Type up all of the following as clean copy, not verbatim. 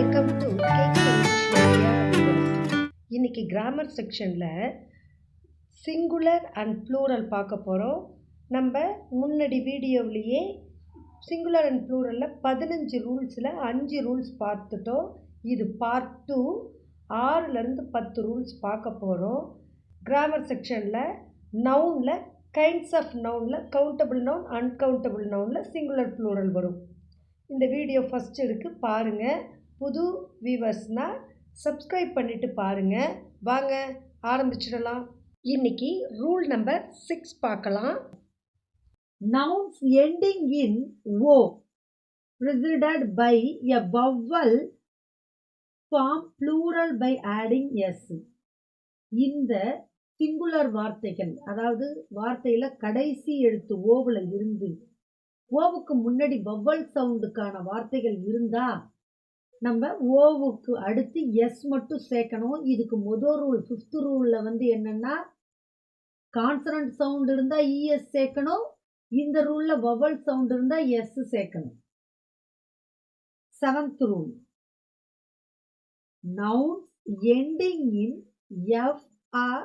Welcome to cake English media videos. இன்னைக்கு grammar செக்ஷனில் singular and plural பார்க்க போகிறோம். நம்ம முன்னாடி வீடியோவிலேயே சிங்குலர் அண்ட் ப்ளூரலில் 15 ரூல்ஸில் 5 ரூல்ஸ் பார்த்துட்டோம். இது பார்ட் 2, 6லேருந்து 10 ரூல்ஸ் பார்க்க போகிறோம். கிராமர் செக்ஷனில் நவுனில் கைண்ட்ஸ் ஆஃப் நவுனில் கவுண்டபிள் நவுன், அன்கவுண்டபிள் நவுனில் சிங்குலர் ப்ளூரல் வரும். இந்த வீடியோ ஃபஸ்ட் இருக்குது, பாருங்கள். புது வியூவர்ஸ்னால் சப்ஸ்கிரைப் பண்ணிவிட்டு பாருங்கள். வாங்க ஆரம்பிச்சிடலாம். இன்னைக்கு ரூல் நம்பர் 6 பார்க்கலாம். Nouns ending in O preceded by a vowel form plural by adding S. இந்த சிங்குலர் வார்த்தைகள், அதாவது வார்த்தையில் கடைசி எழுத்து ஓவில் இருந்து ஓவுக்கு முன்னாடி வவ்வல் சவுண்டுக்கான வார்த்தைகள் இருந்தா நம்ம ஓவுக்கு அடுத்து எஸ் மட்டும் சேர்க்கணும். இதுக்கு முதல் ரூல் 5th ரூலில் என்னன்னா கான்சனன்ட் சவுண்ட் இருந்தால் இஎஸ் சேர்க்கணும். இந்த ரூலில் வவ்வல் சவுண்ட் இருந்தால் எஸ் சேர்க்கணும். 7th rule, nouns ending in F or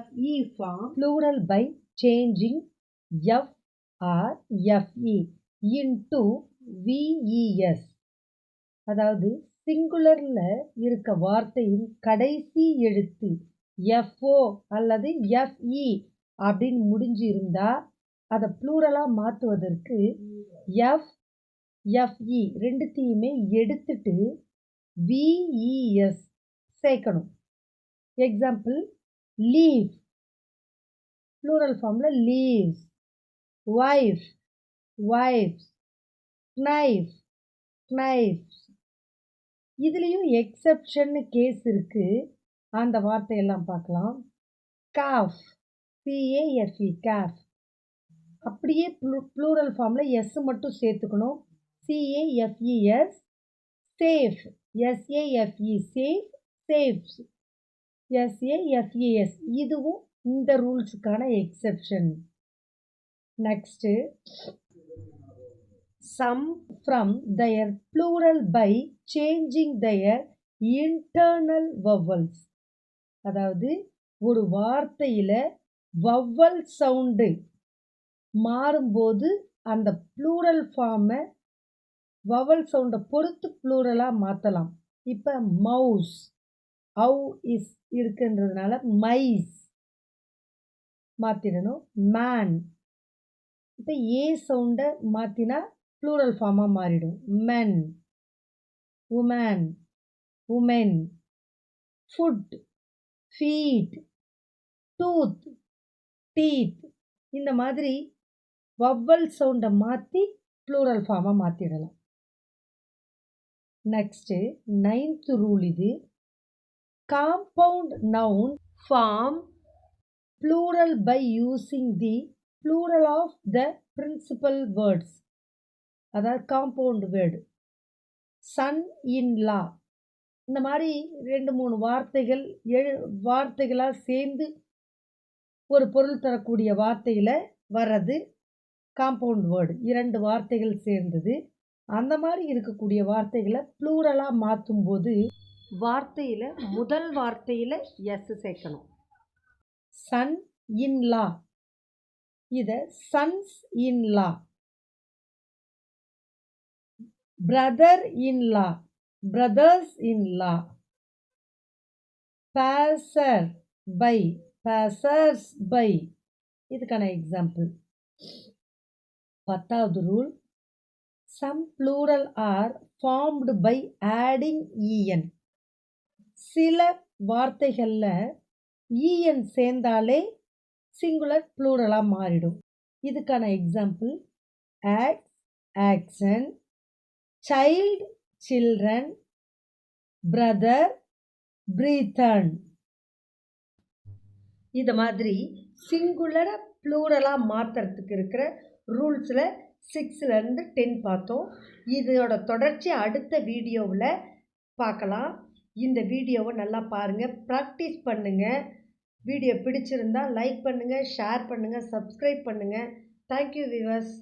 FE form plural by changing F or FE into VES. அதாவது சிங்குலரில் இருக்க வார்த்தையின் கடைசி எழுத்து FO அல்லது FE அப்படின்னு முடிஞ்சு இருந்தால் அதை ப்ளூரலாக மாற்றுவதற்கு FE ரெண்டுத்தையுமே எடுத்துட்டு VES சேர்க்கணும். எக்ஸாம்பிள், லீவ் ப்ளூரல் ஃபார்மில் leaves, wife, wives, knife, knives. இதுலேயும் எக்ஸப்ஷன் கேஸ் இருக்குது, அந்த வார்த்தையெல்லாம் பார்க்கலாம். calf, CAFE, calf. அப்படியே ப்ளூரல் ஃபார்மில் எஸ் மட்டும் சேர்த்துக்கணும். CAFES, safe, SAFE, safe, saves, SAFES. இதுவும் இந்த ரூல்ஸுக்கான exception. Next, some from their plural by changing their internal vowels. அதாவது ஒரு வார்த்தையில் வவ்வல் சவுண்டு மாறும்போது அந்த ப்ளூரல் ஃபார்மை வவ்வல் சவுண்டை பொறுத்து ப்ளூரலாக மாற்றலாம். இப்போ மவுஸ், அவு இஸ் இருக்குன்றதுனால மைஸ் மாற்றிடணும். மேன், இப்போ ஏ சவுண்டை மாற்றினா ப்ளூரல் ஃபார்மாக மாறிடும். Men, woman, women. Foot, feet, tooth, teeth. இந்த மாதிரி வவ்வல் சவுண்டை மாற்றி ப்ளூரல் ஃபார்மாக மாற்றிடலாம். Next 9th rule. இது compound noun form plural by using the plural of the principal words. அதாவது காம்பவுண்ட் வேர்டு, சன் இன் லா. இந்த மாதிரி 2-3 வார்த்தைகளாக சேர்ந்து ஒரு பொருள் தரக்கூடிய வார்த்தையில் வர்றது காம்பவுண்ட் வேர்டு. 2 வார்த்தைகள் சேர்ந்தது. அந்த மாதிரி இருக்கக்கூடிய வார்த்தைகளை ப்ளூரலாக மாற்றும்போது வார்த்தையில் முதல் வார்த்தையில் எஸ் சேர்க்கணும். சன் இன் லா, இதை sons in law. Brother in law, brothers in law. Passer by, passers by. இதுக்கான example. 10th rule, some plural are formed by adding EN. சில வார்த்தைகளில் EN சேர்ந்தாலே சிங்குலர் ப்ளூரலாக மாறிடும். இதுக்கான example, ox, oxen, child, children, brother, brethren. இது மாதிரி சிங்குலரை ப்ளூரலாக மாற்றுறதுக்கு இருக்கிற ரூல்ஸில் 6லேருந்து 10 பார்த்தோம். இதோட தொடர்ச்சி அடுத்த வீடியோவில் பார்க்கலாம். இந்த வீடியோவை நல்லா பாருங்கள், ப்ராக்டிஸ் பண்ணுங்கள். வீடியோ பிடிச்சிருந்தால் லைக் பண்ணுங்கள், ஷேர் பண்ணுங்கள், சப்ஸ்கிரைப் பண்ணுங்கள். Thank you viewers.